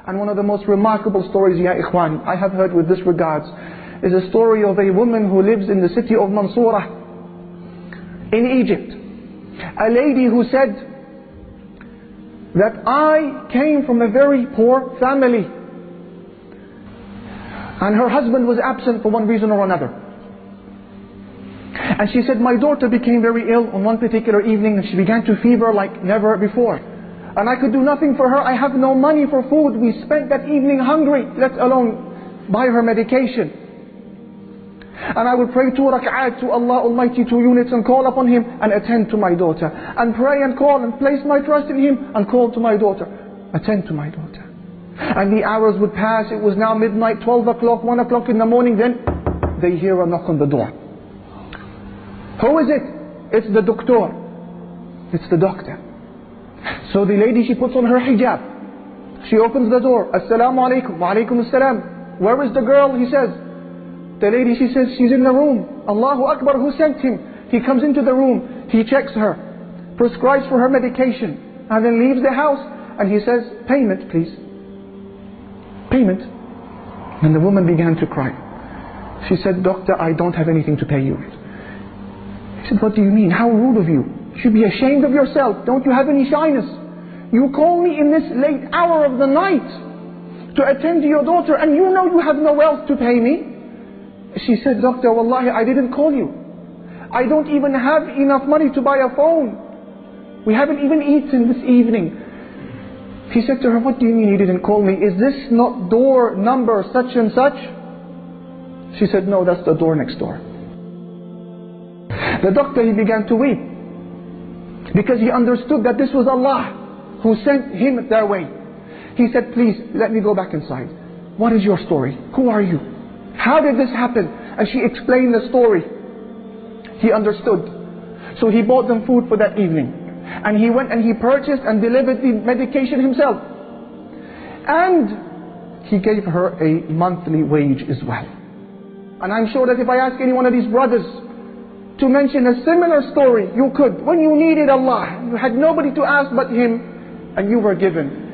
And one of the most remarkable stories, ya ikhwan, I have heard with this regards, is a story of a woman who lives in the city of Mansoura in Egypt. A lady who said that I came from a very poor family, and her husband was absent for one reason or another. And she said, my daughter became very ill on one particular evening, and she began to fever like never before. And I could do nothing for her. I have no money for food. We spent that evening hungry, let alone buy her medication. And I would pray 2 rak'at to Allah Almighty, 2 units, and call upon Him and attend to my daughter. And pray and call and place my trust in Him and call to my daughter. Attend to my daughter. And the hours would pass. It was now midnight, 12 o'clock, 1 o'clock in the morning. Then they hear a knock on the door. Who is it? It's the doctor. It's the doctor. So the lady, she puts on her hijab. She opens the door. Assalamu alaikum. Wa alaikum assalam. Where is the girl? He says. The lady, she says, she's in the room. Allahu Akbar, who sent him? He comes into the room. He checks her. Prescribes for her medication. And then leaves the house. And he says, payment please. Payment. And the woman began to cry. She said, doctor, I don't have anything to pay you. He said, what do you mean? How rude of you. You should be ashamed of yourself. Don't you have any shyness? You call me in this late hour of the night to attend to your daughter, and you know you have no wealth to pay me. She said, doctor, wallahi, I didn't call you. I don't even have enough money to buy a phone. We haven't even eaten this evening. He said to her, what do you mean you didn't call me? Is this not door number such and such? She said, no, that's the door next door. The doctor, he began to weep, because he understood that this was Allah who sent him their way. He said, please, let me go back inside. What is your story? Who are you? How did this happen? And she explained the story. He understood. So he bought them food for that evening. And he went and he purchased and delivered the medication himself. And he gave her a monthly wage as well. And I'm sure that if I ask any one of these brothers to mention a similar story, you could. When you needed Allah, you had nobody to ask but Him, and you were given.